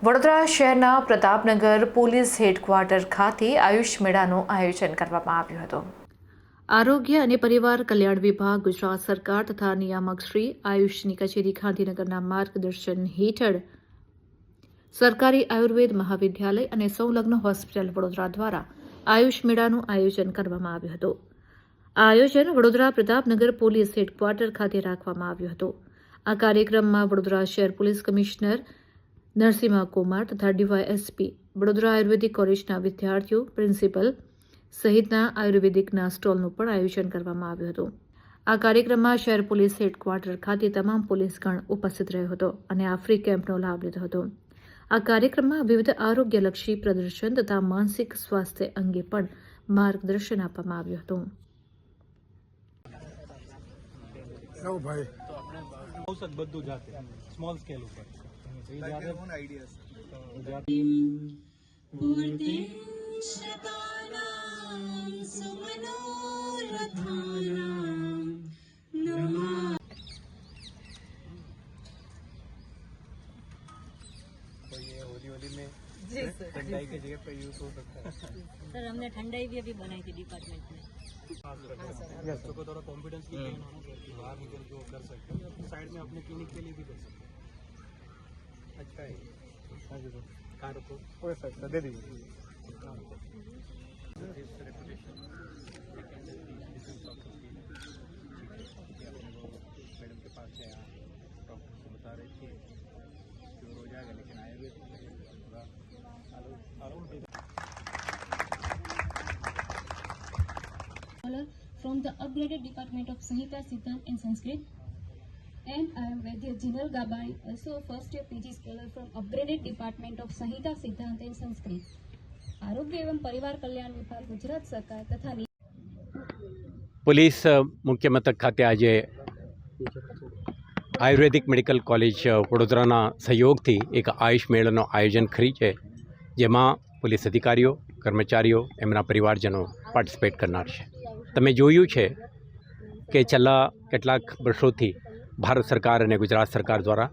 વડોદરા શહેરના Pratapnagar police headquarter ખાતે આયુષ મેળાનું આયોજન કરવામાં આવ્યું હતું। આરોગ્ય અને પરિવાર કલ્યાણ વિભાગ, ગુજરાત સરકાર તથા નિયામક શ્રી આયુષની કચેરી ગાંધીનગરના માર્ગદર્શન હેઠળ સરકારી આયુર્વેદ મહાવિદ્યાલય અને સંલગ્ન હોસ્પિટલ વડોદરા દ્વારા આયુષ મેળાનું આયોજન કરવામાં આવ્યું હતું। આ આયોજન વડોદરા પ્રતાપનગર પોલીસ હેડક્વાર્ટર ખાતે રાખવામાં આવ્યું હતું। આ કાર્યક્રમમાં વડોદરા શહેર પોલીસ કમિશનર નરસિંહ કુમાર તથા ડીવાયએસપી, વડોદરા આયુર્વેદિક કોલેજના વિદ્યાર્થીઓ, પ્રિન્સિપલ સહિતના આયુર્વેદિકના સ્ટોલનું પણ આયોજન કરવામાં આવ્યું હતું। આ કાર્યક્રમમાં શહેર પોલીસ હેડક્વાર્ટર ખાતે તમામ પોલીસગણ ઉપસ્થિત રહ્યો હતો અને આ ફ્રી કેમ્પનો લાભ લીધો હતો। આ કાર્યક્રમમાં વિવિધ આરોગ્યલક્ષી પ્રદર્શન તથા માનસિક સ્વાસ્થ્ય અંગે પણ માર્ગદર્શન આપવામાં આવ્યું હતું। બધું જાતે સ્મોલ સ્કેલ ઉપર होली में जी ठंडाई की जगह पे यूज हो सकता है सर। हमने ठंडाई भी अभी बनाई थी डिपार्टमेंट में। बच्चों को थोड़ा कॉन्फिडेंस भी देना होना चाहिए, बाहर निकल के वो कर सकते हैं, साइड में अपने क्लिनिक के लिए भी कर सकते हैं। अच्छा है, कार को कोई सर दे दीजिए। मैडम के पास से डॉक्टर से बता रहे थे कि हो जाएगा, लेकिन Ayurveda from the upgraded Department of Sanhita Siddhant and Sanskrit, and I am Vaidya Jinal Gabai, also a first year PG scholar from upgraded Department of Sanhita Siddhant and Sanskrit, आरोग्य एवं परिवार कल्याण विभाग, गुजरात सरकार तथा પોલીસ મુખ્ય મથક ખાતે આજે આયુર્વેદિક મેડિકલ કોલેજ વડોદરાના સહયોગથી એક આયુષ મેળાનું આયોજન કરી છે, જેમાં પોલીસ અધિકારીઓ, કર્મચારીઓ, એમના પરિવારજનો પાર્ટિસિપેટ કરનાર છે। તમે જોયું છે કે છેલ્લા કેટલાક વર્ષોથી ભારત સરકાર અને ગુજરાત સરકાર દ્વારા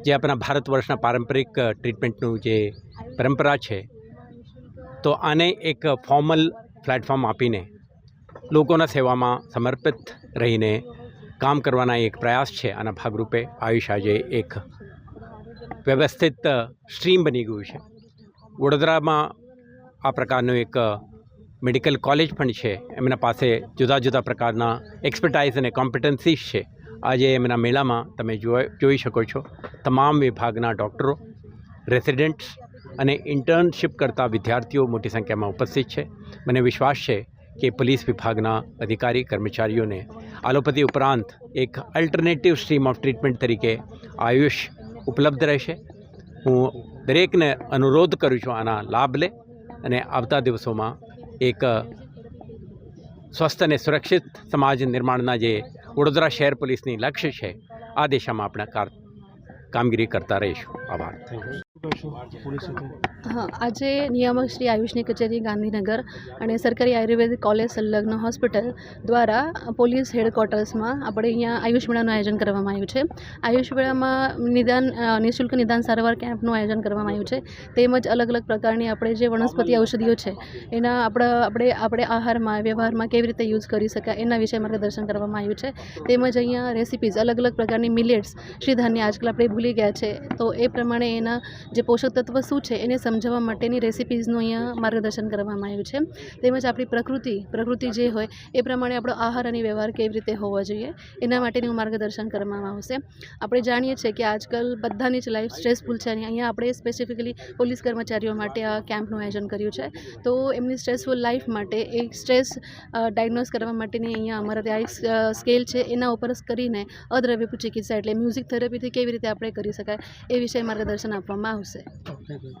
જે આપણા ભારત વર્ષના પારંપરિક ટ્રીટમેન્ટનું જે પરંપરા છે, તો આને એક ફોર્મલ પ્લેટફોર્મ આપીને લોકોના સેવામાં સમર્પિત રહીને કામ કરવાના એક પ્રયાસ છે। આના ભાગરૂપે આયુષ આજે એક વ્યવસ્થિત સ્ટ્રીમ બની ગયું છે। વડોદરામાં આ પ્રકારનું એક મેડિકલ કોલેજ પણ છે, એમના પાસે જુદા જુદા પ્રકારના એક્સપર્ટાઇઝ અને કોમ્પિટન્સીસ છે। આજે એમના મેળામાં તમે જોઈ શકો છો, તમામ વિભાગના ડૉક્ટરો, રેસિડેન્ટ્સ અને ઇન્ટર્નશિપ કરતા વિદ્યાર્થીઓ મોટી સંખ્યામાં ઉપસ્થિત છે। મને વિશ્વાસ છે કે પોલીસ વિભાગના અધિકારી કર્મચારીઓને એલોપેથી ઉપરાંત એક અલ્ટરનેટિવ સ્ટ્રીમ ઓફ ટ્રીટમેન્ટ તરીકે આયુષ ઉપલબ્ધ રહેશે। હું દરેકને અનુરોધ કરું છું, આના લાભ લે અને આવતા દિવસોમાં એક સ્વસ્થ અને સુરક્ષિત સમાજ નિર્માણના જે વડોદરા શહેર પોલીસની લક્ષ્ય છે, આ દિશામાં આપણે કામગીરી કરતા રહીશું। આભાર। હા, આજે નિયામક શ્રી આયુષની કચેરી ગાંધીનગર અને સરકારી આયુર્વેદિક કોલેજ સંલગ્ન હોસ્પિટલ દ્વારા પોલીસ હેડક્વાર્ટર્સમાં આપણે અહીંયા આયુષ મેળાનું આયોજન કરવામાં આવ્યું છે। આયુષ મેળામાં નિઃશુલ્ક નિદાન સારવાર કેમ્પનું આયોજન કરવામાં આવ્યું છે, તેમજ અલગ અલગ પ્રકારની આપણે જે વનસ્પતિ ઔષધિઓ છે એના આપણે આહારમાં, વ્યવહારમાં કેવી રીતે યુઝ કરી શકાય એના વિશે માર્ગદર્શન કરવામાં આવ્યું છે। તેમજ અહીંયા રેસિપીઝ, અલગ અલગ પ્રકારની મિલેટ્સ, શ્રીધાન્ય આજકાલ આપણે ભૂલી ગયા છે, તો એ પ્રમાણે એના જે પોષક તત્વ શું છે એને સમજાવવા માટેની રેસિપીઝનું અહીંયા માર્ગદર્શન કરવામાં આવ્યું છે। તેમજ આપણી પ્રકૃતિ જે હોય એ પ્રમાણે આપણો આહાર અને વ્યવહાર કેવી રીતે હોવો જોઈએ એના માટેનું માર્ગદર્શન કરવામાં આવશે। આપણે જાણીએ છીએ કે આજકાલ બધાની જ લાઈફ સ્ટ્રેસફુલ છે અને અહીંયા આપણે સ્પેસિફિકલી પોલીસ કર્મચારીઓ માટે આ કેમ્પનું આયોજન કર્યું છે। તો એમની સ્ટ્રેસફુલ લાઈફ માટે એક સ્ટ્રેસ ડાયગ્નોઝ કરવા માટેની અહીંયા અમારા ત્યાં એક સ્કેલ છે, એના ઉપર કરીને અદ્રવ્ય ચિકિત્સા એટલે મ્યુઝિક થેરેપીથી કેવી રીતે આપણે કરી શકાય એ વિશે માર્ગદર્શન આપવામાં આવશે।